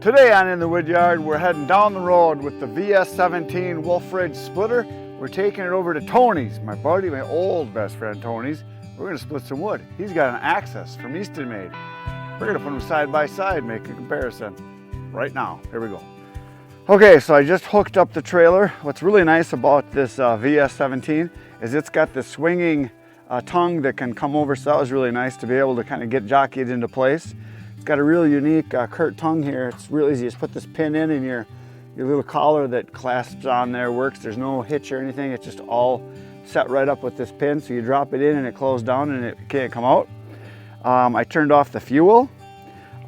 Today on In the Woodyard, we're heading down the road with the VS17 Wolf Ridge splitter. We're taking it over to Tony's, my buddy, my old best friend Tony's. We're gonna split some wood. He's got an Axis from Eastonmade. We're gonna put them side by side, make a comparison right now. Here we go. Okay, so I just hooked up the trailer. What's really nice about this VS17 is it's got the swinging tongue that can come over, so that was really nice to be able to kind of get jockeyed into place. It's got a really unique curt tongue here. It's real easy. Just put this pin in and your little collar that clasps on there works. There's no hitch or anything. It's just all set right up with this pin. So you drop it in and it closes down and it can't come out. I turned off the fuel.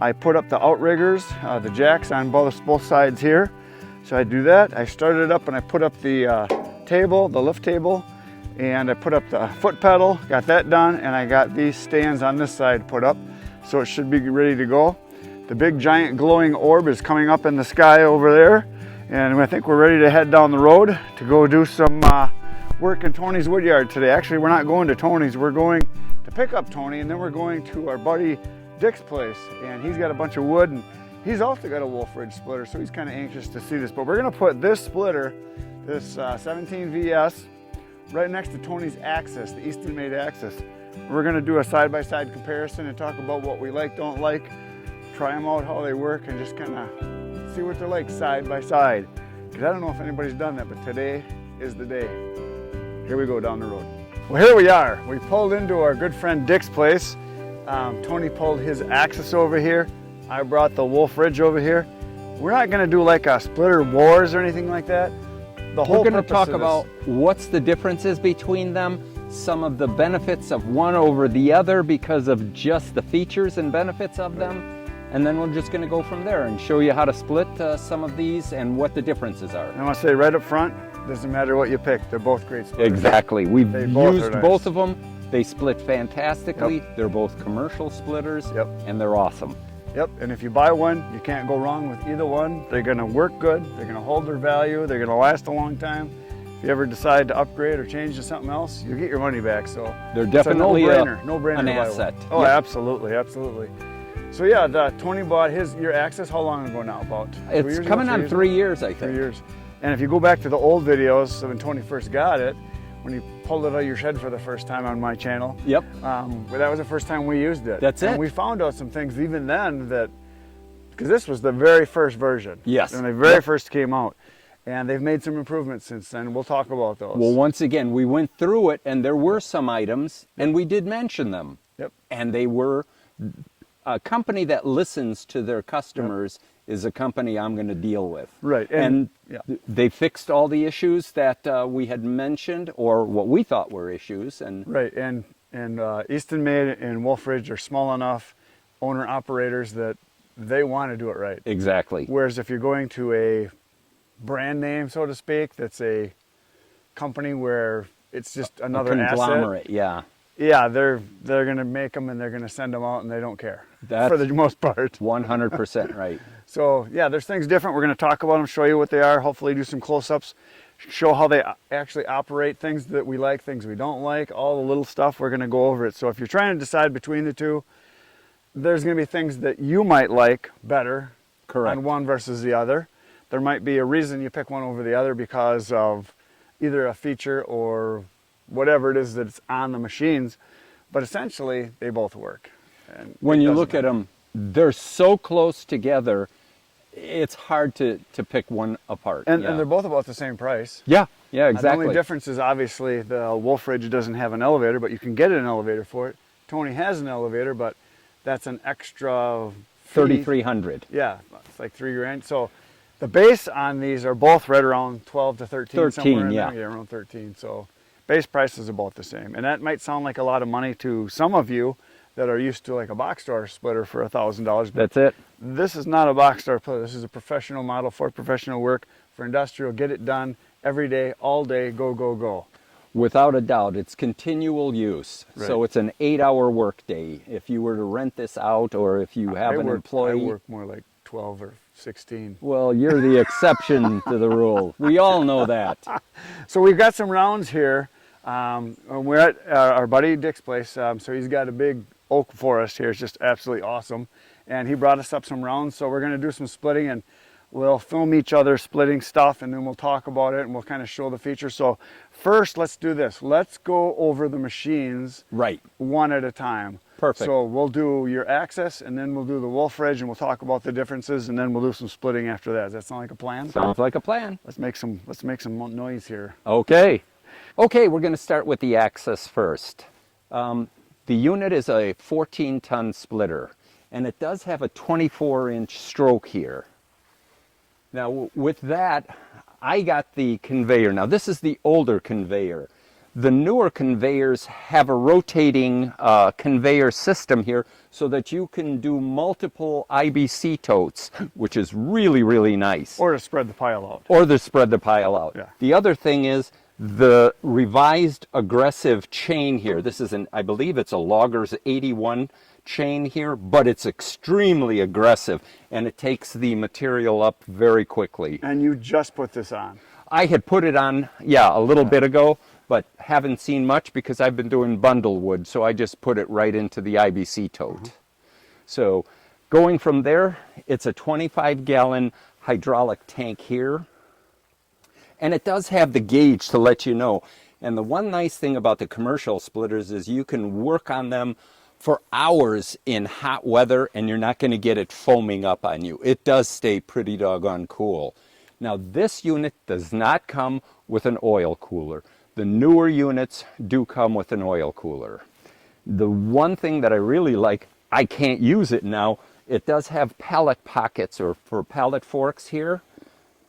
I put up the outriggers, the jacks on both sides here. So I do that. I started it up and I put up the table, the lift table, and I put up the foot pedal, got that done, and I got these stands on this side put up. So it should be ready to go. The big giant glowing orb is coming up in the sky over there. And I think we're ready to head down the road to go do some work in Tony's Woodyard today. Actually, we're not going to Tony's. We're going to pick up Tony, and then we're going to our buddy Dick's place. And he's got a bunch of wood, and he's also got a Wolf Ridge splitter, so he's kind of anxious to see this. But we're gonna put this splitter, this 17 VS, right next to Tony's Axis, the Eastonmade Axis. We're gonna do a side-by-side comparison and talk about what we like, don't like, try them out, how they work, and just kind of see what they're like side by side. Because I don't know if anybody's done that, but today is the day. Here we go down the road. Well, here we are. We pulled into our good friend Dick's place. Tony pulled his Axis over here. I brought the Wolf Ridge over here. We're not gonna do like a splitter wars or anything like that. We're gonna talk about what's the differences between them, some of the benefits of one over the other because of just the features and benefits of them, and then we're just going to go from there and show you how to split some of these and what the differences are. I want to say right up front, doesn't matter what you pick, they're both great splitters. Exactly. We've used nice. both of them. They split fantastically. Yep. They're both commercial splitters, yep, and they're awesome. Yep, and if you buy one, you can't go wrong with either one. They're going to work good, they're going to hold their value, they're going to last a long time. If you ever decide to upgrade or change to something else, you'll get your money back. So they're definitely no-brainer an to buy asset. One. Oh, yep. Absolutely, absolutely. So yeah, Tony bought your Axis how long ago now? About 2 years It's coming on 3 years, I think. 3 years. And if you go back to the old videos, so when Tony first got it, when you pulled it out of your shed for the first time on my channel, yep, that was the first time we used it. That's it. And we found out some things even then that, because this was the very first version. Yes. When they very first came out. And they've made some improvements since then. We'll talk about those. Well, once again, we went through it and there were some items and we did mention them. Yep. And they were, a company that listens to their customers is a company I'm going to deal with. Right. And they fixed all the issues that we had mentioned or what we thought were issues. And right. And Eastonmade and Wolf Ridge are small enough owner-operators that they want to do it right. Exactly. Whereas if you're going to a brand name, so to speak, that's a company where it's just another conglomerate, asset. Yeah, they're going to make them and they're going to send them out and they don't care. That's for the most part. 100% right. So yeah, there's things different. We're going to talk about them, show you what they are, hopefully do some close-ups, show how they actually operate, things that we like, things we don't like, all the little stuff, we're going to go over it. So if you're trying to decide between the two, there's going to be things that you might like better. Correct. On one versus the other. There might be a reason you pick one over the other because of either a feature or whatever it is that's on the machines, but essentially they both work. And when you look at them, they're so close together, it's hard to pick one apart. And they're both about the same price. Yeah, exactly. The only difference is obviously the Wolf Ridge doesn't have an elevator, but you can get an elevator for it. Tony has an elevator, but that's an extra $3,300. Yeah, it's like $3 grand. So the base on these are both right around 12 to 13. 13, yeah, around 13. So base price is about the same. And that might sound like a lot of money to some of you that are used to like a box store splitter for $1,000. That's it. This is not a box store splitter. This is a professional model for professional work, for industrial. Get it done every day, all day, go, go, go. Without a doubt, it's continual use. Right. So it's an 8-hour work day. If you were to rent this out or if you have an employee. I work more like 12 or 16. Well, you're the exception to the rule. We all know that. So we've got some rounds here. We're at our buddy Dick's place. So he's got a big oak forest here. It's just absolutely awesome. and he brought us up some rounds. So we're going to do some splitting, and we'll film each other splitting stuff, and then we'll talk about it, and we'll kind of show the features. So first, let's do this. Let's go over the machines one at a time. Perfect. So we'll do your access, and then we'll do the Wolf Ridge, and we'll talk about the differences, and then we'll do some splitting after that. Does that sound like a plan? Sounds like a plan. Let's make some noise here. Okay. Okay, we're going to start with the access first. The unit is a 14-ton splitter, and it does have a 24-inch stroke here. Now, with that, I got the conveyor. Now, this is the older conveyor. The newer conveyors have a rotating conveyor system here so that you can do multiple IBC totes, which is really, really nice. Or to spread the pile out. Or to spread the pile out. Yeah. The other thing is the revised aggressive chain here. This is I believe it's a Loggers 81 chain here, but it's extremely aggressive, and it takes the material up very quickly. And you just put this on. I had put it on, a little bit ago, but haven't seen much because I've been doing bundle wood, so I just put it right into the IBC tote. So going from there, it's a 25-gallon hydraulic tank here, and it does have the gauge to let you know. And the one nice thing about the commercial splitters is you can work on them for hours in hot weather, and you're not going to get it foaming up on you. It does stay pretty doggone cool. Now, this unit does not come with an oil cooler. The newer units do come with an oil cooler. The one thing that I really like, I can't use it now, it does have pallet pockets or for pallet forks here.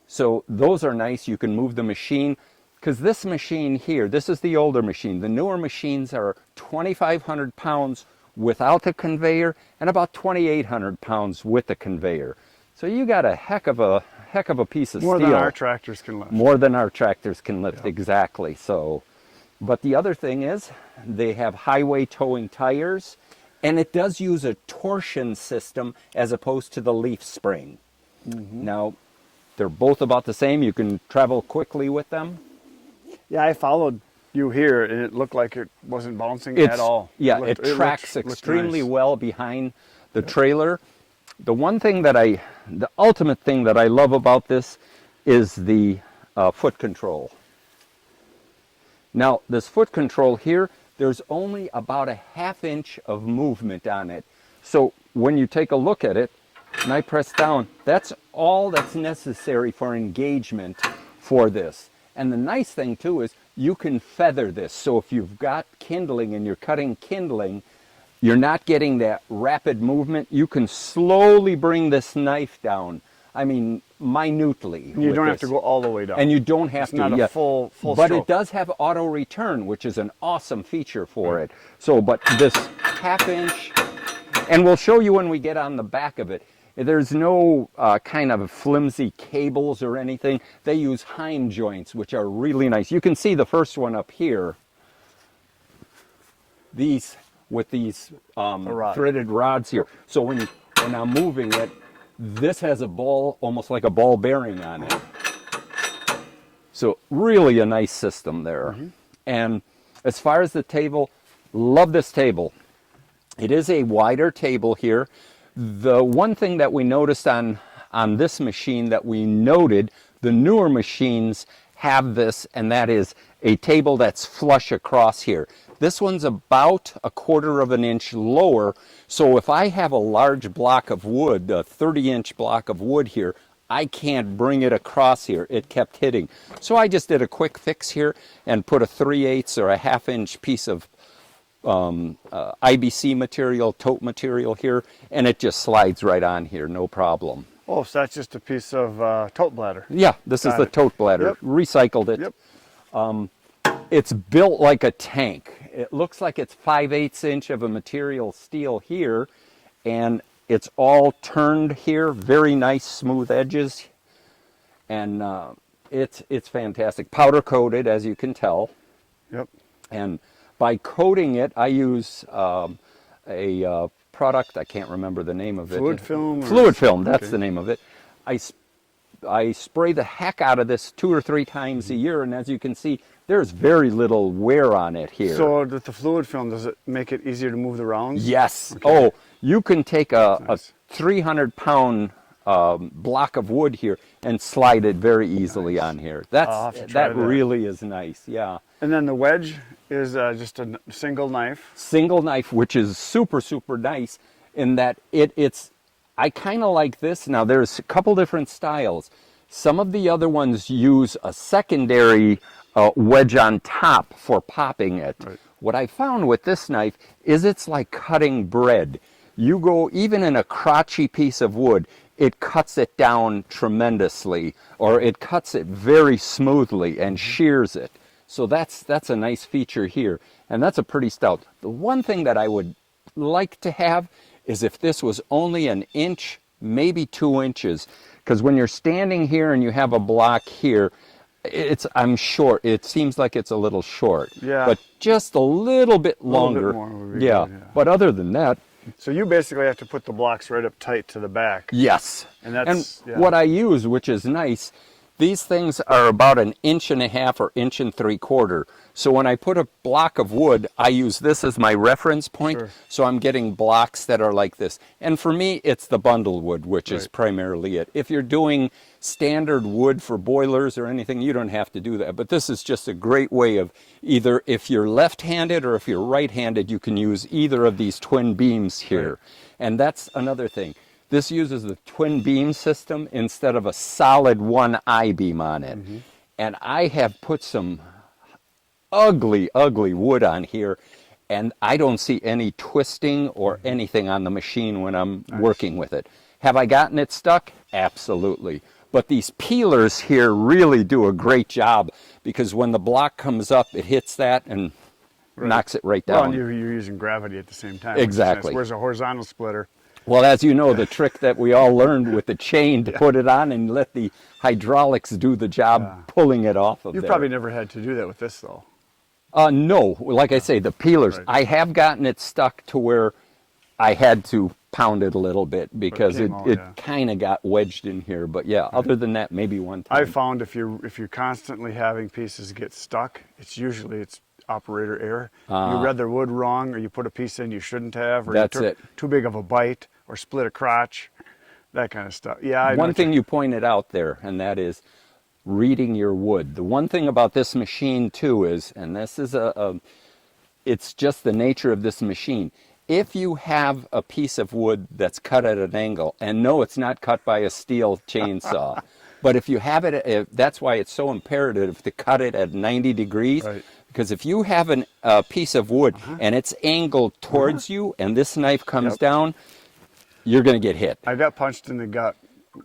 So those are nice. You can move the machine, because this machine here, this is the older machine. The newer machines are 2,500 pounds without the conveyor and about 2,800 pounds with the conveyor. So you got a heck of a piece of steel. More than our tractors can lift. More than our tractors can lift, exactly. So, but the other thing is they have highway towing tires, and it does use a torsion system as opposed to the leaf spring. Now, they're both about the same. You can travel quickly with them. Yeah, I followed you here, and it looked like it wasn't bouncing at all. Yeah, it tracks extremely well behind the trailer. The one thing that the ultimate thing that I love about this is the foot control. Now, this foot control here, there's only about a 1/2 inch of movement on it. So when you take a look at it, and I press down, that's all that's necessary for engagement for this. And the nice thing too is you can feather this. So if you've got kindling and you're cutting kindling, you're not getting that rapid movement. You can slowly bring this knife down. I mean, minutely. You don't have to go all the way down. And you don't have to. It's not a full But stroke. it does have auto return, which is an awesome feature for it. So, but this 1/2 inch, and we'll show you when we get on the back of it. There's no kind of flimsy cables or anything. They use Heim joints, which are really nice. You can see the first one up here. These with these threaded rods here. So when I'm moving it, this has a ball, almost like a ball bearing on it. So really a nice system there. And as far as the table, love this table. It is a wider table here. The one thing that we noticed on this machine that we noted, the newer machines have this, and that is a table that's flush across here. This one's about 1/4 inch lower, so if I have a large block of wood, a 30-inch block of wood here, I can't bring it across here. It kept hitting. So I just did a quick fix here and put a 3/8 or a 1/2 inch piece of IBC material, tote material here, and it just slides right on here, no problem. Oh, so that's just a piece of tote bladder. Yeah, this is the tote bladder. Yep. Recycled it. Yep. It's built like a tank. It looks like it's 5/8 inch of a material steel here, and it's all turned here, very nice smooth edges, and it's fantastic. Powder coated, as you can tell. Yep. And by coating it, I use a product, I can't remember the name of it. Fluid film? Fluid film, that's the name of it. I spray the heck out of this 2 or 3 times a year, and as you can see, there's very little wear on it here. So the fluid film, does it make it easier to move the rounds? Yes. Okay. Oh, You can take a Nice. 300-pound block of wood here and slide it very easily on here. I'll have to try That that. really is nice, yeah. And then the wedge is just a single knife. Single knife, which is super, super nice in that it's, I kind of like this. Now there's a couple different styles. Some of the other ones use a secondary wedge on top for popping it. Right. What I found with this knife is it's like cutting bread. You go, even in a crotchy piece of wood, it cuts it down tremendously, or it cuts it very smoothly and shears it. So that's a nice feature here, and that's a pretty stout. The one thing that I would like to have is if this was only an inch, maybe 2 inches, because when you're standing here and you have a block here, I'm short. It seems like it's a little short. Yeah. But just a little bit longer. more would be yeah. good, yeah. But other than that, So you basically have to put the blocks right up tight to the back. yes. And that's yeah. what I use, which is nice, these things are about 1.5 inches or 1.75 inches. So when I put a block of wood, I use this as my reference point. Sure. So I'm getting blocks that are like this. And for me, it's the bundle wood, which is Right. primarily it. If you're doing standard wood for boilers or anything, you don't have to do that. But this is just a great way of either, if you're left-handed or if you're right-handed, you can use either of these twin beams here. Right. And that's another thing. This uses the twin beam system instead of a solid one I-beam on it. Mm-hmm. And I have put some ugly, ugly wood on here, and I don't see any twisting or anything on the machine when I'm working with it. Have I gotten it stuck? Absolutely. But these peelers here really do a great job, because when the block comes up, it hits that and knocks it right Well, down. and you're using gravity at the same time. which is Exactly. nice. Whereas a horizontal splitter, Well, as you know, the trick that we all learned with the chain to put it on and let the hydraulics do the job pulling it off of you've there. probably never had to do that with this though. No, like I say, the peelers. Right. I have gotten it stuck to where I had to pound it a little bit because came it out, yeah. kind of got wedged in here. But yeah, other than that, maybe one time. I found if you're constantly having pieces get stuck, it's operator error. You read the wood wrong, or you put a piece in you shouldn't have, or That's you took it. too big of a bite, or split a crotch, that kind of stuff. Yeah, I know One what thing you pointed out there, and that is reading your wood. The one thing about this machine too is, and this is it's just the nature of this machine. If you have a piece of wood that's cut at an angle, and no, it's not cut by a steel chainsaw, but if you have it, that's why it's so imperative to cut it at 90 degrees. Right. Because if you have a piece of wood and it's angled towards you, and this knife comes down, you're going to get hit. I got punched in the gut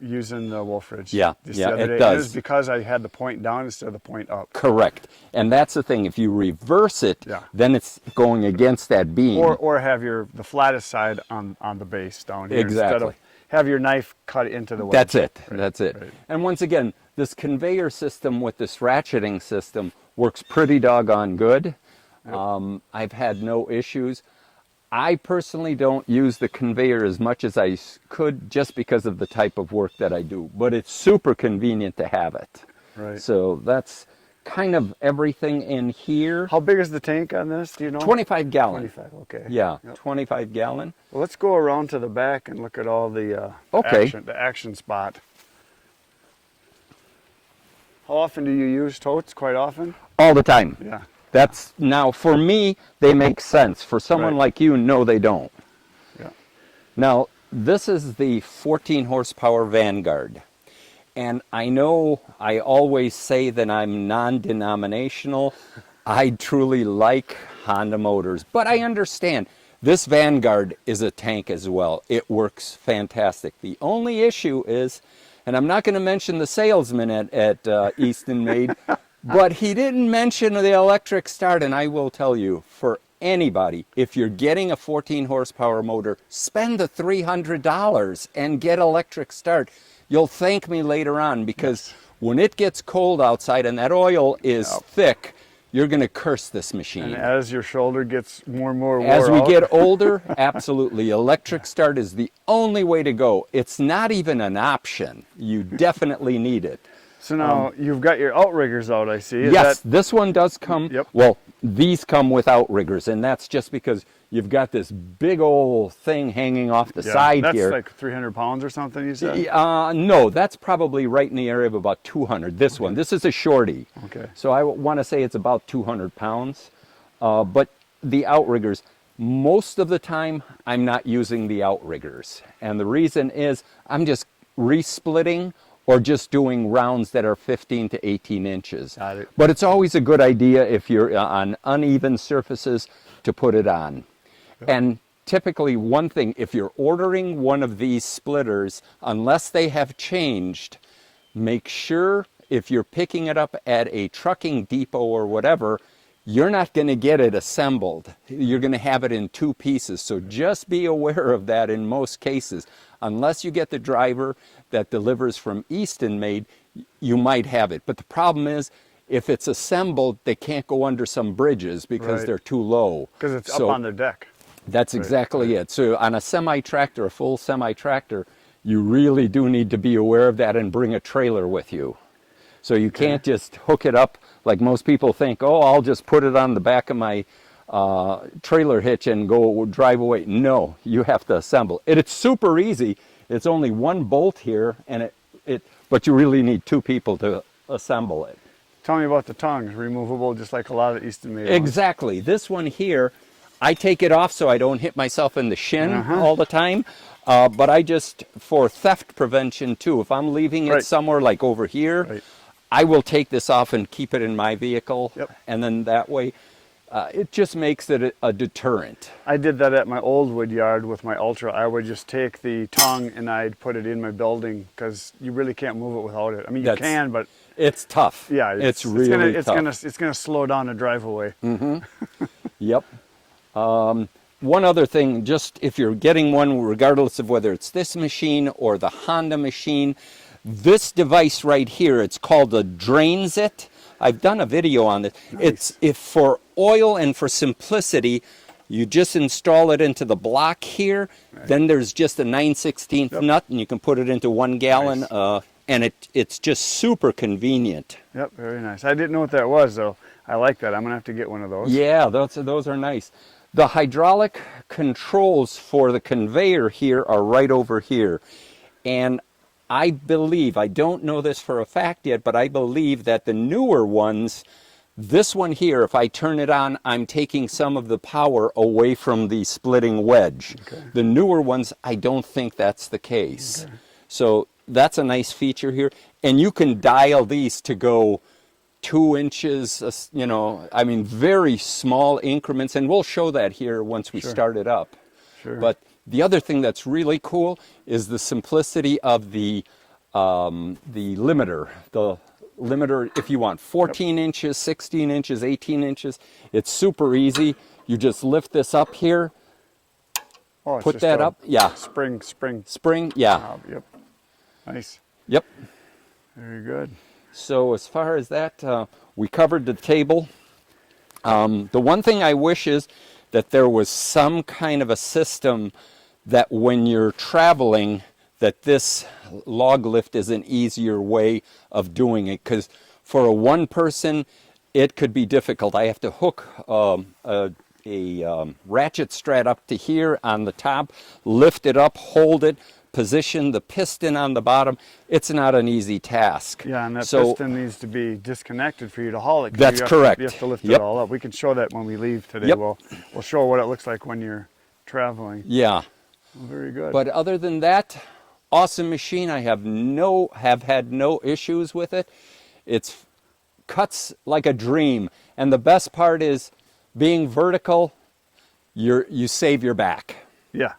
using the WOLFE Ridge. Yeah, just yeah, the other it day. does. And it was because I had the point down instead of the point up. Correct. And that's the thing. If you reverse it, Yeah. then it's going against that beam. Or have the flattest side on the base down here instead Exactly. of have your knife cut into the wedge. That's it. Right, That's it. right. And once again, this conveyor system with this ratcheting system works pretty doggone good. I've had no issues. I personally don't use the conveyor as much as I could just because of the type of work that I do, but it's super convenient to have it. Right. So that's kind of everything in here. How big is the tank on this? Do you know? 25 gallon. 25. Okay. Yeah, Yep. 25 gallon. Well, let's go around to the back and look at all the Okay. the action spot. How often do you use totes? Quite often. All the time. Yeah. That's now for me, they make sense. For someone Right. like you, no, they don't. Yeah. Now, this is the 14 horsepower Vanguard. And I know I always say that I'm non-denominational. I truly like Honda motors, but I understand this Vanguard is a tank as well. It works fantastic. The only issue is, and I'm not going to mention the salesman at Eastonmade, but he didn't mention the electric start, and I will tell you, for anybody, if you're getting a 14 horsepower motor, spend the $300 and get electric start. You'll thank me later on, because when it gets cold outside and that oil is thick, you're going to curse this machine. And as your shoulder gets more and more wore As we out, get older, absolutely. Electric start is the only way to go. It's not even an option. You definitely need it. So now you've got your outriggers out, I see. Is Yes, that- this one does come. Yep. Well, these come with outriggers, and that's just because you've got this big old thing hanging off the side that's here. That's like 300 pounds or something, you said? No, that's probably right in the area of about 200. This one, this is a shorty. Okay. So I want to say it's about 200 pounds. But the outriggers, most of the time, I'm not using the outriggers. And the reason is I'm just resplitting or just doing rounds that are 15 to 18 inches. Got it. But it's always a good idea if you're on uneven surfaces to put it on. Yep. And typically one thing, if you're ordering one of these splitters, unless they have changed, make sure if you're picking it up at a trucking depot or whatever, you're not going to get it assembled. You're going to have it in two pieces. So just be aware of that in most cases. Unless you get the driver that delivers from Eastonmade, you might have it. But the problem is, if it's assembled, they can't go under some bridges because they're too low. Because it's up on their deck. That's exactly it. So on a semi-tractor, a full semi-tractor, you really do need to be aware of that and bring a trailer with you. So you can't just hook it up like most people think, oh, I'll just put it on the back of my trailer hitch and go drive away. No, you have to assemble. It's super easy. It's only one bolt here, and but you really need two people to assemble it. Tell me about the tongues, removable just like a lot of Eastonmade ones. Exactly. This one here, I take it off so I don't hit myself in the shin all the time. But I just, for theft prevention too, if I'm leaving it somewhere like over here, I will take this off and keep it in my vehicle. And then that way, it just makes it a deterrent. I did that at my old wood yard with my Ultra. I would just take the tongue and I'd put it in my building because you really can't move it without it. I mean, you can, but it's tough. Yeah, it's really tough. It's gonna slow down a drive away. Yep. One other thing, just if you're getting one, regardless of whether it's this machine or the Honda machine, this device right here, it's called the Drains It. I've done a video on this. It's if for oil and for simplicity, you just install it into the block here. Then there's just a 9/16 nut, and you can put it into 1 gallon, and it's just super convenient. Yep, very nice. I didn't know what that was, though. I like that. I'm gonna have to get one of those. Yeah, those are nice. The hydraulic controls for the conveyor here are right over here. And I believe, I don't know this for a fact yet, but I believe that the newer ones, this one here, if I turn it on, I'm taking some of the power away from the splitting wedge. The newer ones, I don't think that's the case. So that's a nice feature here. And you can dial these to go 2 inches, you know, I mean, very small increments, and we'll show that here once we start it up. But the other thing that's really cool is the simplicity of the limiter. The limiter, if you want 14 inches, 16 inches, 18 inches, it's super easy. You just lift this up here, put that up. Spring, yeah. Yep. Nice. Yep. Very good. So as far as that, we covered the table. The one thing I wish is that there was some kind of a system that when you're traveling, that this log lift is an easier way of doing it. Because for a one person, it could be difficult. I have to hook a ratchet strap up to here on the top, lift it up, hold it, position the piston on the bottom. It's not an easy task. Yeah, and that piston needs to be disconnected for you to haul it. That's correct. You have to lift it all up. We can show that when we leave today. We'll show what it looks like when you're traveling. Yeah. Well, very good. But other than that, awesome machine. I have had no issues with it. It's cuts like a dream. And the best part is being vertical, you save your back. Yeah.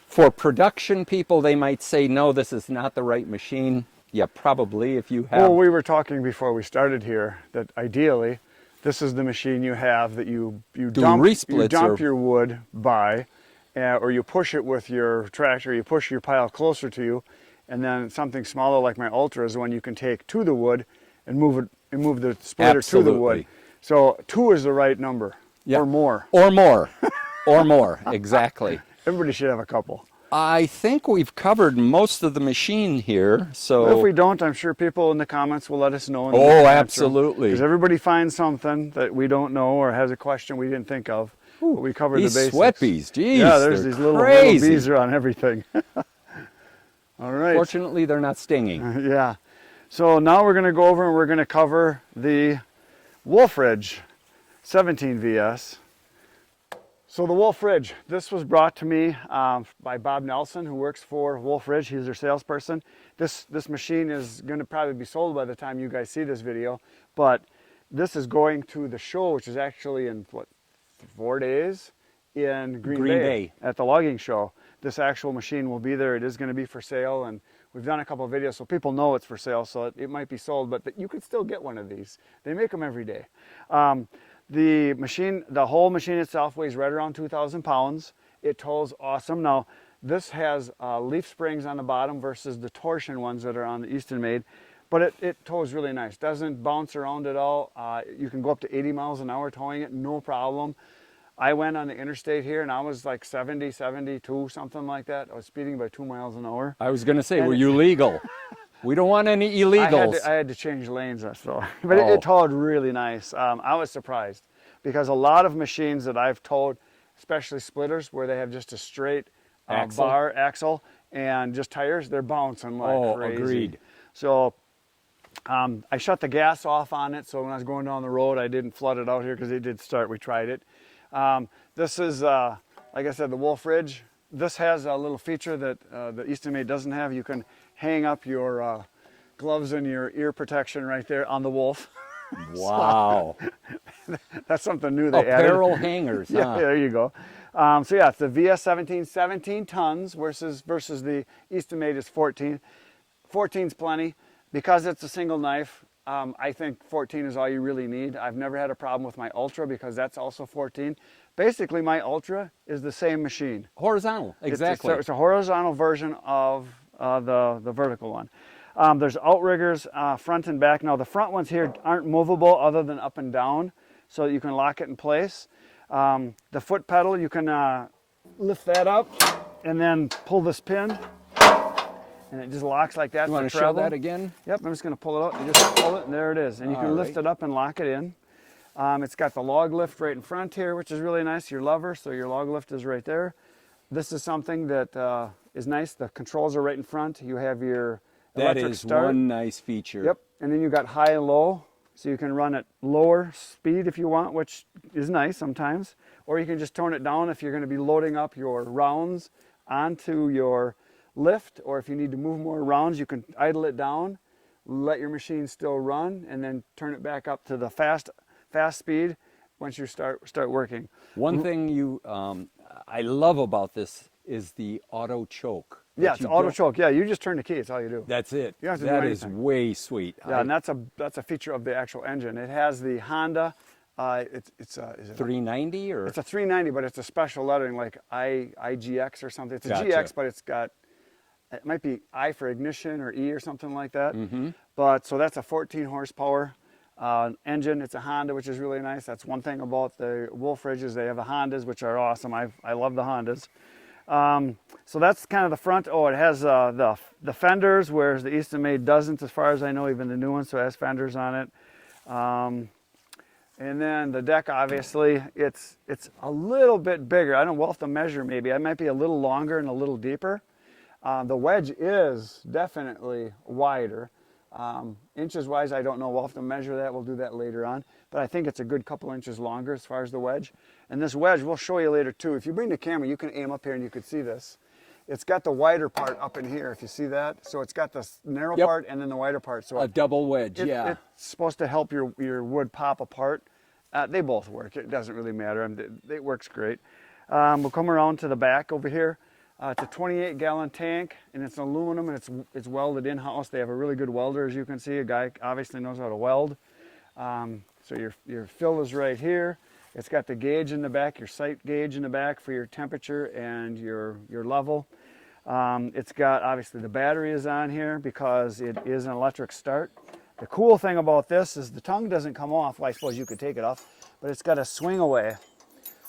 For production people, they might say, no, this is not the right machine. Yeah, probably if you have. Well, we were talking before we started here that ideally, this is the machine you have that you dump your wood by, or you push it with your tractor, you push your pile closer to you, and then something smaller like my Ultra is the one you can take to the wood and move the splitter to the wood. So 2 is the right number, or more. Or more, or more, exactly. Everybody should have a couple. I think we've covered most of the machine here. So If we don't, I'm sure people in the comments will let us know. oh, absolutely. Because everybody finds something that we don't know or has a question we didn't think of. Ooh, but we covered these the basics. sweat bees, geez, yeah, there's they're these little bees are on everything. All right. Fortunately, they're not stinging. Yeah. So now we're going to go over and we're going to cover the Wolf Ridge 17 VS. So the Wolf Ridge, this was brought to me by Bob Nelson, who works for Wolf Ridge. He's their salesperson. This machine is going to probably be sold by the time you guys see this video, but this is going to the show, which is actually in, what, 4 days in Green Bay at the logging show. This actual machine will be there. It is going to be for sale, and we've done a couple of videos so people know it's for sale, so it might be sold, but you could still get one of these. They make them every day. The machine, the whole machine itself weighs right around 2,000 pounds. It tows awesome. Now, this has leaf springs on the bottom versus the torsion ones that are on the Eastonmade, but it tows really nice. Doesn't bounce around at all. You can go up to 80 miles an hour towing it, no problem. I went on the interstate here and I was like 70, 72, something like that. I was speeding by 2 miles an hour. I was going to say, were you legal? We don't want any illegals. I had to change lanes, so, but it towed really nice. I was surprised because a lot of machines that I've towed, especially splitters, where they have just a straight bar axle and just tires, they're bouncing like crazy. Agreed. So I shut the gas off on it, so when I was going down the road, I didn't flood it out here because it did start. We tried it. This is, like I said, the Wolf Ridge. This has a little feature that the Eastonmade doesn't have. You can hang up your gloves and your ear protection right there on the Wolf. Wow. That's something new they added. Apparel hangers, huh? Yeah, there you go. So yeah, it's the VS17, 17 tons versus the Eastonmade is 14. 14's plenty. Because it's a single knife, I think 14 is all you really need. I've never had a problem with my Ultra because that's also 14. Basically, my Ultra is the same machine. Horizontal, exactly. It's a horizontal version of the vertical one. There's outriggers front and back. Now the front ones here aren't movable other than up and down, so you can lock it in place. The foot pedal, you can lift that up and then pull this pin, and it just locks like that. You want to show that again? Yep, I'm just going to pull it out. You just pull it, and there it is. And you can lift it up and lock it in. It's got the log lift right in front here, which is really nice. Your lever, so your log lift is right there. This is something that is nice. The controls are right in front. You have your electric start. That is one nice feature. Yep, and then you got high and low, so you can run at lower speed if you want, which is nice sometimes. Or you can just tone it down if you're going to be loading up your rounds onto your lift, or if you need to move more rounds, you can idle it down, let your machine still run, and then turn it back up to the fast speed once you start working. One thing I love about this is the auto choke. Yeah, it's auto choke. Yeah, you just turn the key. It's all you do. That's it. You don't have to that do is anything. way sweet. Yeah, and that's a feature of the actual engine. It has the Honda. Is it 390 or? It's a 390, but it's a special lettering like IGX or something. It's a Gotcha. GX, but it's got, it might be I for ignition or E or something like that. Mm-hmm. But so that's a 14 horsepower engine. It's a Honda, which is really nice. That's one thing about the Wolf Ridges. They have the Hondas, which are awesome. I love the Hondas. So that's kind of the front. Oh, it has the fenders, whereas the Eastonmade doesn't, as far as I know, even the new one. So it has fenders on it. And then the deck, obviously, it's a little bit bigger. I don't know, we'll have to measure maybe. It might be a little longer and a little deeper. The wedge is definitely wider. Inches wise, I don't know. We'll have to measure that. We'll do that later on. But I think it's a good couple inches longer as far as the wedge. And this wedge, we'll show you later too. If you bring the camera, you can aim up here and you could see this. It's got the wider part up in here, if you see that. So it's got the narrow part and then the wider part. So a double wedge, yeah. It's supposed to help your wood pop apart. They both work. It doesn't really matter. It works great. We'll come around to the back over here. It's a 28-gallon tank, and it's aluminum, and it's welded in-house. They have a really good welder, as you can see. A guy obviously knows how to weld. So your fill is right here. It's got the gauge in the back, your sight gauge in the back for your temperature and your level. It's got, obviously, the battery is on here because it is an electric start. The cool thing about this is the tongue doesn't come off. Well, I suppose you could take it off, but it's got a swing away.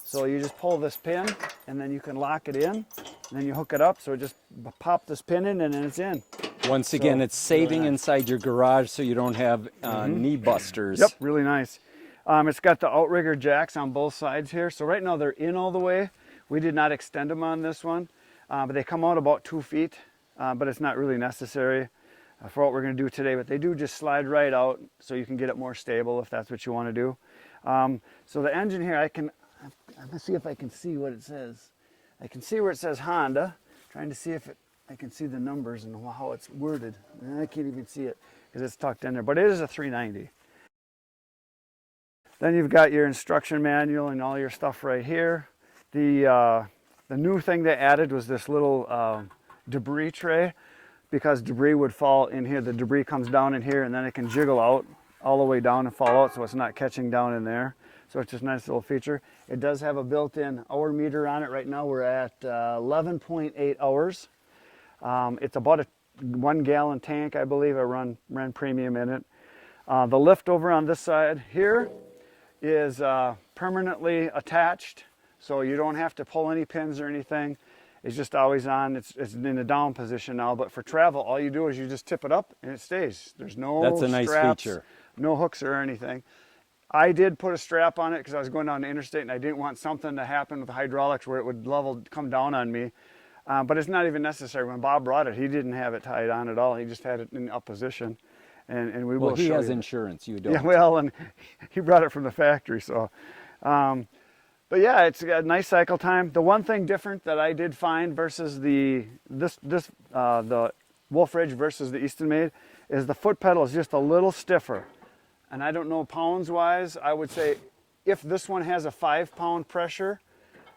So you just pull this pin, and then you can lock it in. and then you hook it up. So just pop this pin in and then it's in. Once again, So, it's saving really nice. inside your garage so you don't have knee busters. Yep, really nice. It's got the outrigger jacks on both sides here. So right now they're in all the way. We did not extend them on this one, but they come out about 2 feet, but it's not really necessary for what we're going to do today. But they do just slide right out so you can get it more stable if that's what you want to do. So the engine here, I'm going to see if I can see what it says. I can see where it says Honda, trying to see if I can see the numbers and how it's worded. I can't even see it because it's tucked in there, but it is a 390. Then you've got your instruction manual and all your stuff right here. The new thing they added was this little debris tray, because debris would fall in here. The debris comes down in here and then it can jiggle out all the way down and fall out so it's not catching down in there. So it's just a nice little feature. It does have a built-in hour meter on it. Right now we're at 11.8 hours. It's about a 1 gallon tank, I believe. I ran premium in it. The lift over on this side here is permanently attached, so you don't have to pull any pins or anything. It's just always on. It's in a down position now, but for travel, all you do is you just tip it up and it stays. There's no That's a nice straps, feature. no hooks or anything. I did put a strap on it because I was going down the interstate and I didn't want something to happen with the hydraulics where it would come down on me. But it's not even necessary. When Bob brought it, he didn't have it tied on at all. He just had it in up position. And we will show you. Well, he has insurance, you don't. Yeah, well, and he brought it from the factory, so. But yeah, it's got a nice cycle time. The one thing different that I did find versus the Wolf Ridge versus the Eastonmade is the foot pedal is just a little stiffer. And I don't know pounds-wise, I would say if this one has a 5-pound pressure,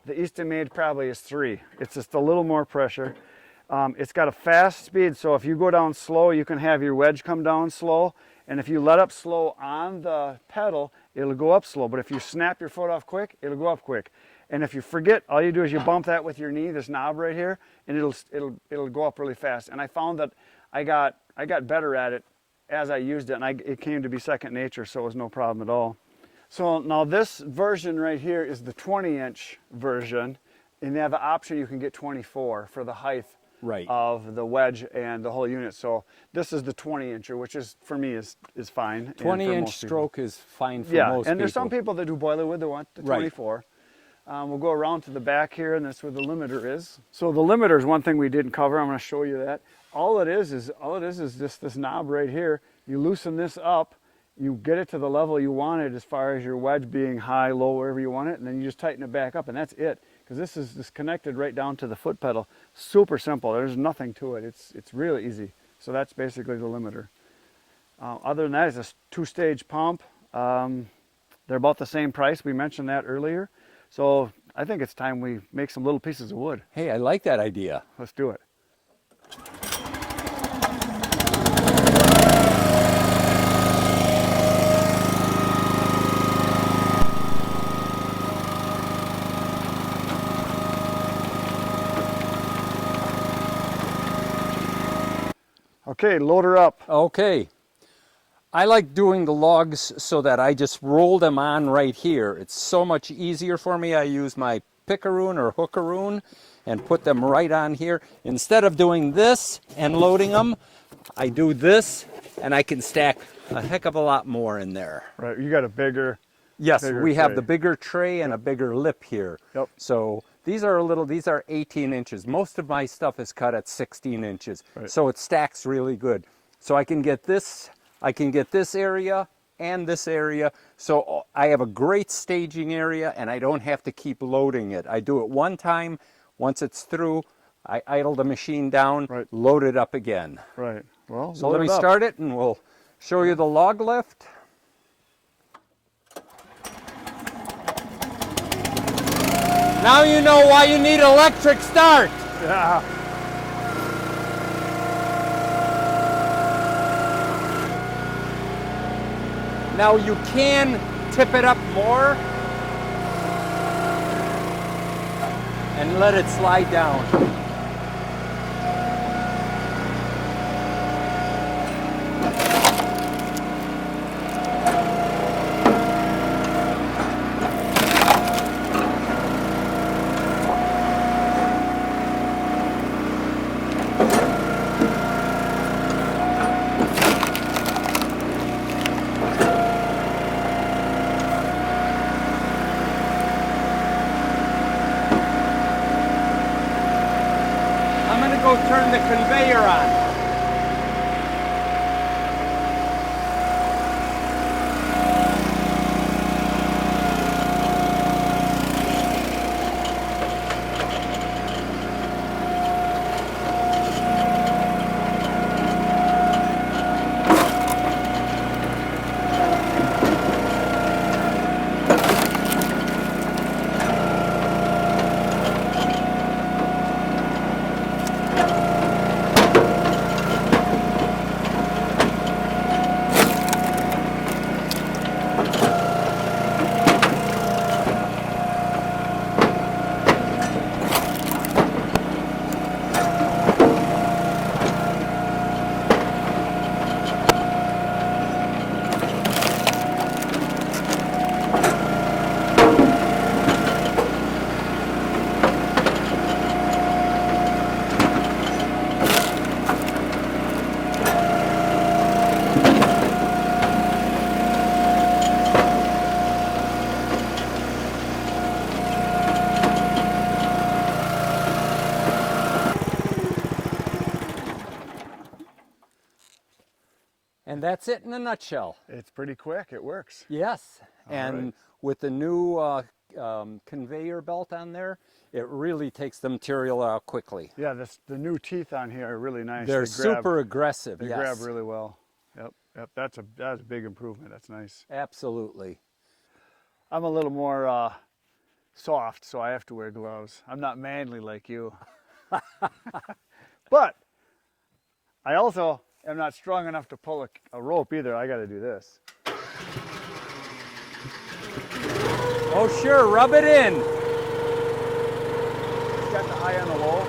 the Eastonmade probably is 3. It's just a little more pressure. It's got a fast speed, so if you go down slow, you can have your wedge come down slow. And if you let up slow on the pedal, it'll go up slow. But if you snap your foot off quick, it'll go up quick. And if you forget, all you do is you bump that with your knee, this knob right here, and it'll go up really fast. And I found that I got better at it as I used it, and it came to be second nature, so it was no problem at all. So now this version right here is the 20-inch version, and they have the option you can get 24 for the height of the wedge and the whole unit. So this is the 20-incher, which is for me is fine. 20-inch stroke is fine for most people. Yeah, and there's some people that do boilerwood that want the 24. We'll go around to the back here, and that's where the limiter is. So the limiter is one thing we didn't cover. I'm going to show you that. All it is just this knob right here. You loosen this up, you get it to the level you want it as far as your wedge being high, low, wherever you want it, and then you just tighten it back up, and that's it. Because this is just connected right down to the foot pedal. Super simple. There's nothing to it. It's really easy. So that's basically the limiter. Other than that, it's a 2-stage pump. They're about the same price. We mentioned that earlier. So I think it's time we make some little pieces of wood. Hey, I like that idea. Let's do it. Okay, load her up. Okay. I like doing the logs so that I just roll them on right here. It's so much easier for me. I use my pickaroon or hookaroon and put them right on here. Instead of doing this and loading them, I do this and I can stack a heck of a lot more in there. Right, you got a bigger we have tray. the bigger tray and a bigger lip here. Yep. So these are 18 inches. Most of my stuff is cut at 16 inches. Right. So it stacks really good. So I can get this area and this area. So I have a great staging area and I don't have to keep loading it. I do it one time. Once it's through, I idle the machine down, load it up again. Right. Well, so let me start it and we'll show you the log lift. Now you know why you need electric start. Yeah. Now you can tip it up more and let it slide down. turn the conveyor on. And that's it in a nutshell. It's pretty quick. It works. Yes, All and right. with the new conveyor belt on there, it really takes the material out quickly. Yeah, the new teeth on here are really nice. They're They grab, super aggressive, They yes. grab really well. Yep. That's a big improvement. That's nice. Absolutely. I'm a little more soft, so I have to wear gloves. I'm not manly like you. But I also am not strong enough to pull a rope either. I got to do this. Oh sure, rub it in. It's got the high and the low.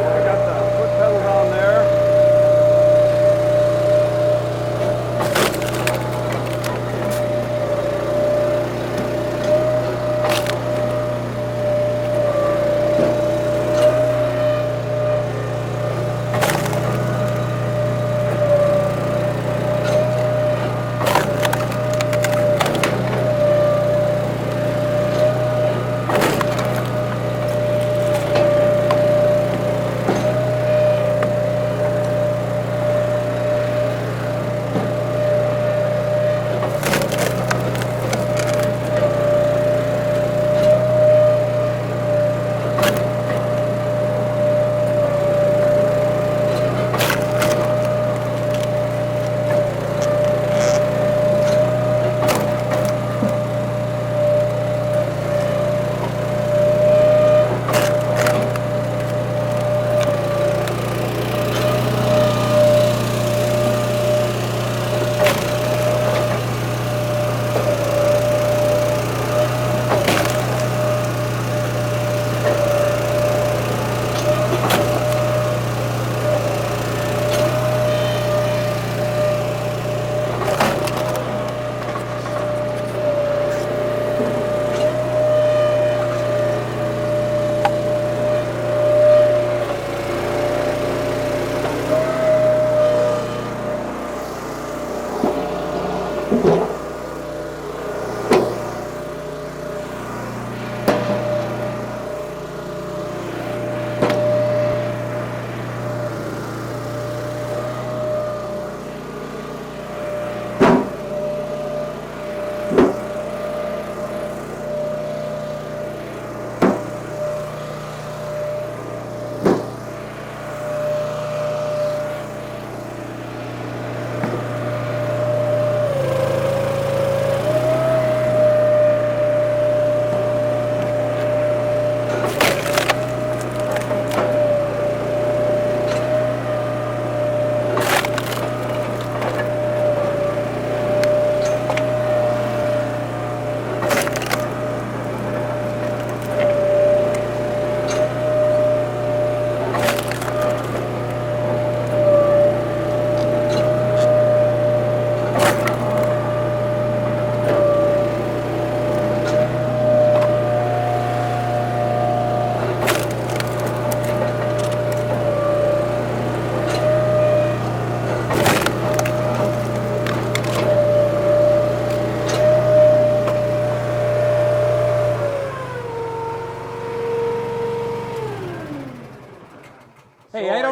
I got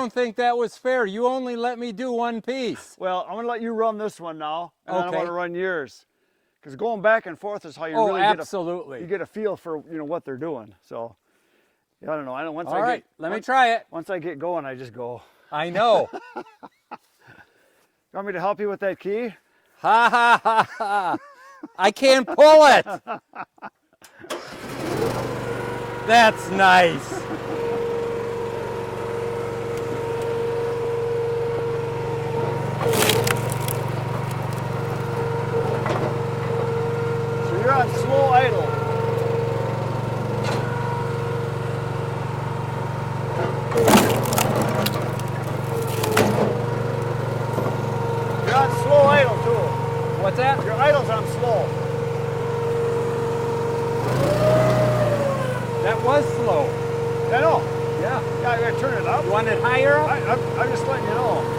don't think that was fair. You only let me do one piece. Well, I'm gonna let you run this one now, and then I Okay. want to run yours. Because going back and forth is how you Oh, really absolutely. you get a feel for what they're doing. So yeah, I don't know. I don't once All right, let me try it. Once I get going, I just go. I know. You want me to help you with that key? Ha ha ha ha. I can't pull it. That's nice. So you're on slow idle. You're on slow idle too. What's that? Your idle's on slow. That was slow. I know. Yeah. Yeah, I gotta turn it up. You want it higher up? I'm just letting you know.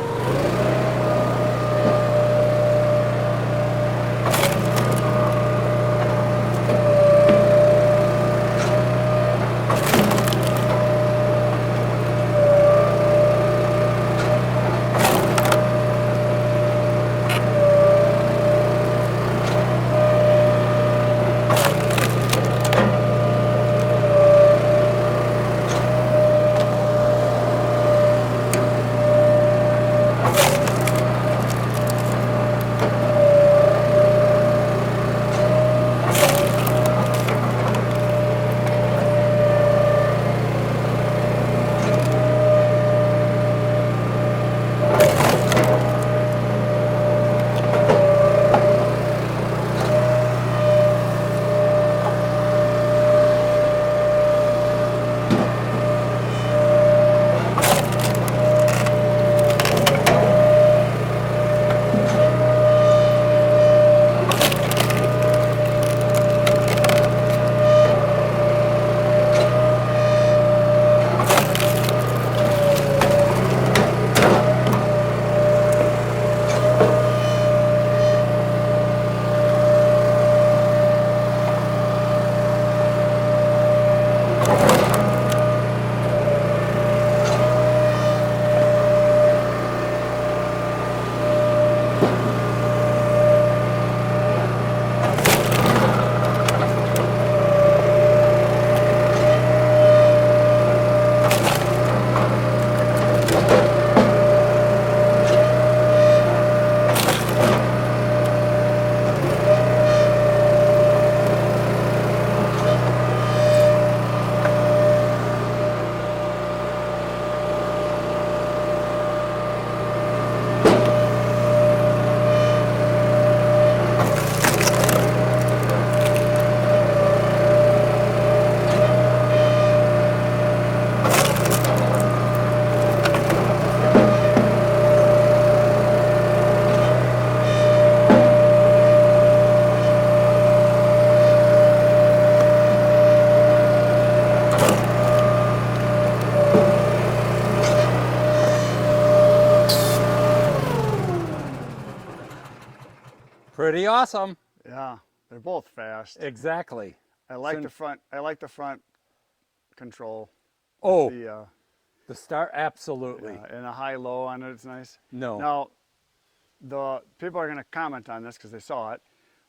Pretty awesome. Yeah, they're both fast. Exactly. I like the front. I like the front control. Oh, The the start, absolutely. and a high low on it. It's nice. No. Now, the people are going to comment on this because they saw it.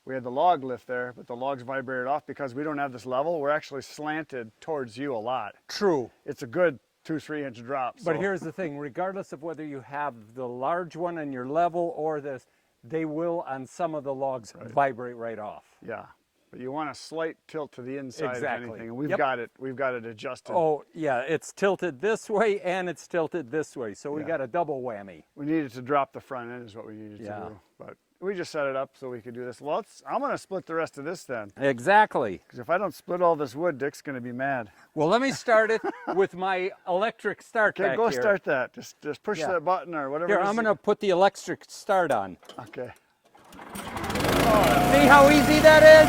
We had the log lift there, but the logs vibrated off because we don't have this level. We're actually slanted towards you a lot. True. It's a good 2-3 inch drop. But so- here's the thing, regardless of whether you have the large one on your level or this, they will on some of the logs vibrate right off. Yeah, but you want a slight tilt to the inside Exactly. if anything, and we've Yep. got it. We've got it adjusted. Oh, yeah, it's tilted this way and it's tilted this way, so we Yeah. got a double whammy. We needed to drop the front end is what we needed Yeah. to do. But we just set it up so we could do this. Well, I'm going to split the rest of this then. Exactly. Because if I don't split all this wood, Dick's going to be mad. Well, let me start it with my electric start Okay, back go here. start that. Just push Yeah. that button or whatever. Here, it is. I'm going to put the electric start on. Okay. See how easy that is?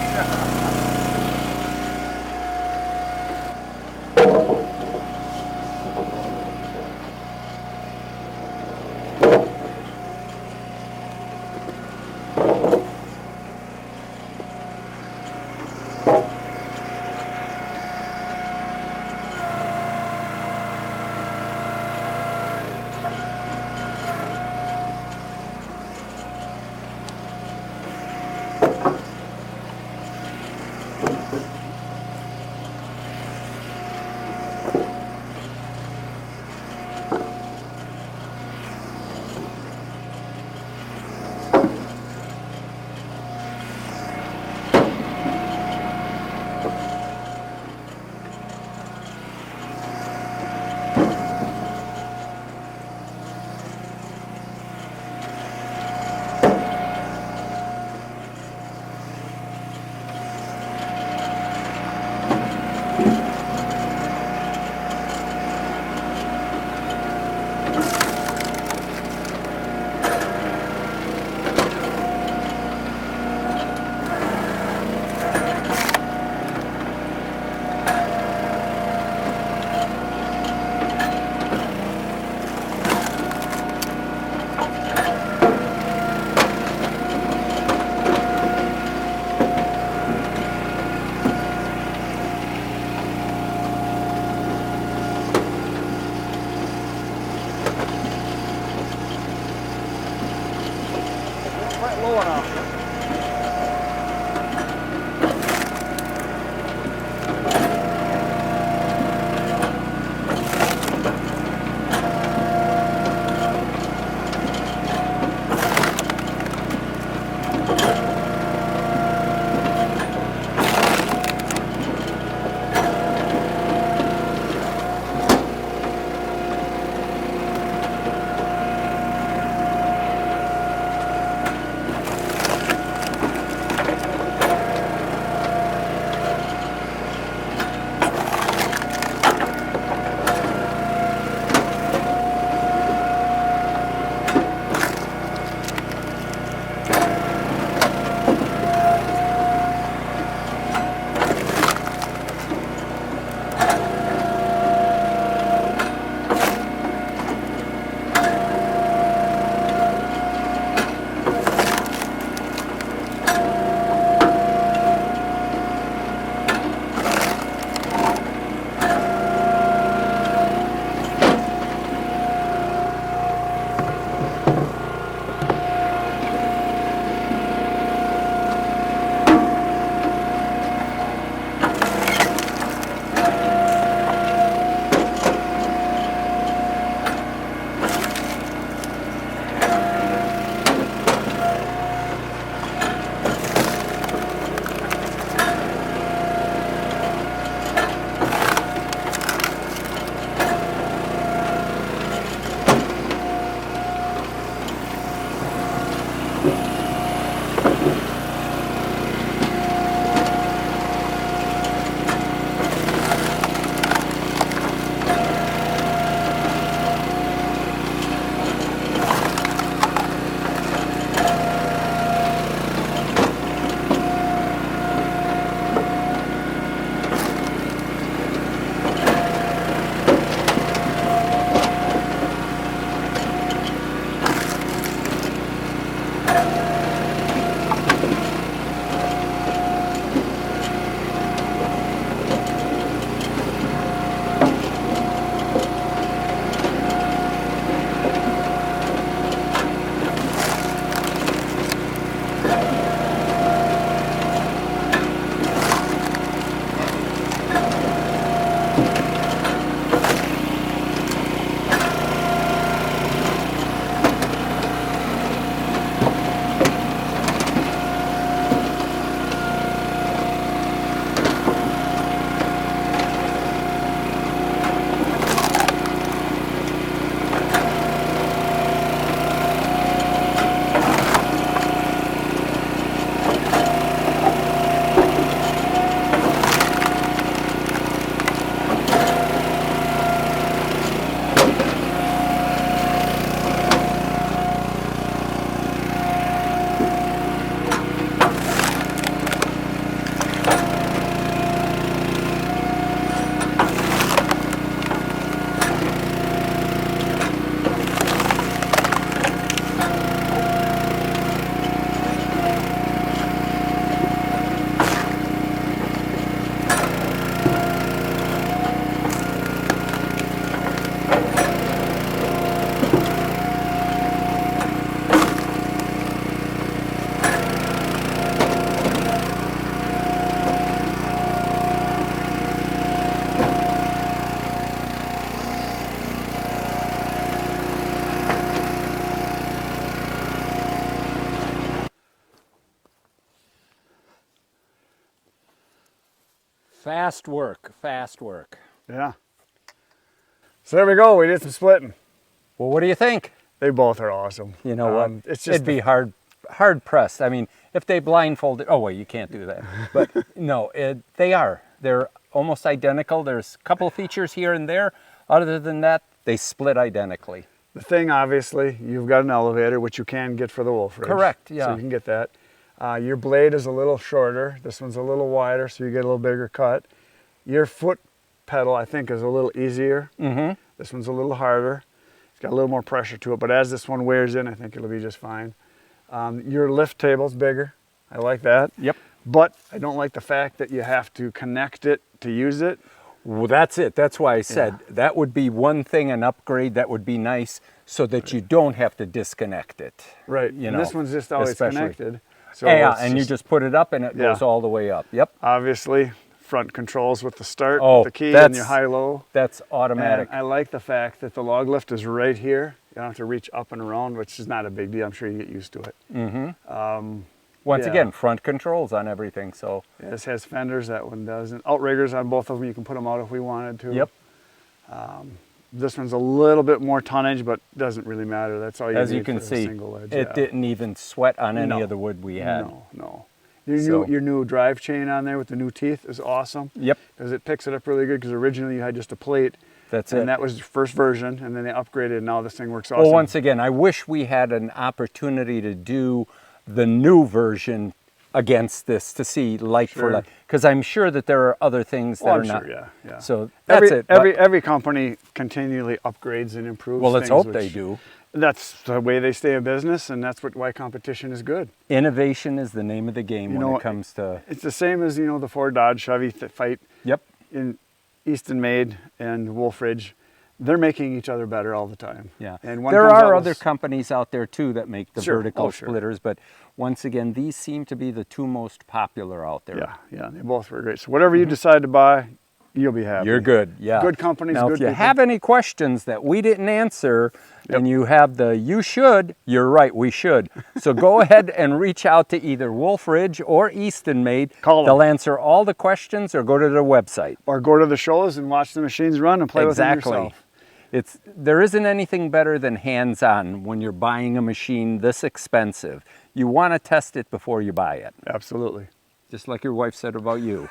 Fast work, fast work. Yeah. So there we go. We did some splitting. Well, what do you think? They both are awesome. You know what? It's just It'd be hard pressed. I mean, if they blindfolded, oh wait, you can't do that. But no, they are. They're almost identical. There's a couple of features here and there. Other than that, they split identically. the thing. Obviously, you've got an elevator, which you can get for the WOLFE. Correct. Yeah. So you can get that. Your blade is a little shorter. This one's a little wider, so you get a little bigger cut. Your foot pedal, I think, is a little easier. Mm-hmm. This one's a little harder. It's got a little more pressure to it, but as this one wears in, I think it'll be just fine. Your lift table's bigger. I like that. Yep. But I don't like the fact that you have to connect it to use it. Well, that's it. That's why I said that would be one thing, an upgrade that would be nice, so that you don't have to disconnect it. Right. You And know, this one's just always especially. connected. So Yeah, it's and you just put it up and it goes all the way up. Yep. obviously front controls with the start, Oh, with the key, and that's your high-low. That's automatic. And I like the fact that the log lift is right here. You don't have to reach up and around, which is not a big deal. I'm sure you get used to it. Mm-hmm. Once yeah. again, front controls on everything. So Yeah, this has fenders, that one doesn't. Outriggers on both of them, you can put them out if we wanted to. Yep. This one's a little bit more tonnage, but doesn't really matter. That's all you as need you can for see, a single edge. it didn't even sweat on any No. of the wood we had. No, no. Your new drive chain on there with the new teeth is awesome. Yep. Because it picks it up really good, because originally you had just a plate. That's and it. that was the first version, and then they upgraded, and now this thing works awesome. Well, once again, I wish we had an opportunity to do the new version against this to see like for like, because I'm sure that there are other things that Oh, are I'm not. sure, yeah. So that's it. Every company continually upgrades and improves. Well, let's things, hope they which- do. That's the way they stay in business, and that's why competition is good. Innovation is the name of the game when it comes to. It's the same as the Ford Dodge Chevy fight. Yep. In Eastonmade and WOLFE, they're making each other better all the time. Yeah. And one there comes are out other with- companies out there too that make the Sure. vertical Oh, sure. splitters, but once again, these seem to be the two most popular out there. Yeah, they both were great. So whatever you decide to buy, you'll be happy. You're good, yeah. Good companies, now, good if you people. have any questions that we didn't answer, and you have you should, you're right, we should. So go ahead and reach out to either WOLFE or Eastonmade. Call them. They'll answer all the questions, or go to their website. Or go to the shows and watch the machines run and play with them yourself. There isn't anything better than hands-on when you're buying a machine this expensive. You want to test it before you buy it. Absolutely. Just like your wife said about you.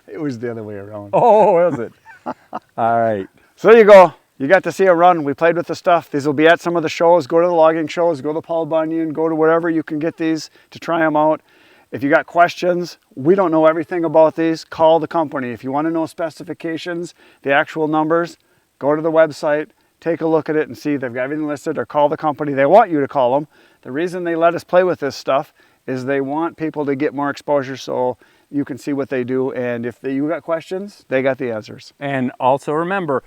It was the other way around. Oh, is it? All right. So there you go. You got to see a run. We played with the stuff. These will be at some of the shows. Go to the logging shows. Go to Paul Bunyan. Go to wherever you can get these to try them out. If you got questions, we don't know everything about these, call the company. If you want to know specifications, the actual numbers, go to the website, take a look at it and see if they've got everything listed, or call the company. They want you to call them. The reason they let us play with this stuff is they want people to get more exposure so you can see what they do. And if you got questions, they got the answers. And also remember,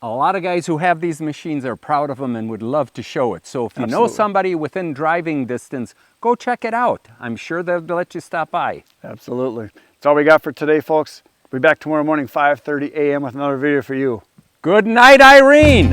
a lot of guys who have these machines are proud of them and would love to show it. So if you know somebody within driving distance, go check it out. I'm sure they'll let you stop by. Absolutely. That's all we got for today, folks. We'll be back tomorrow morning, 5:30 a.m. with another video for you. Good night, Irene.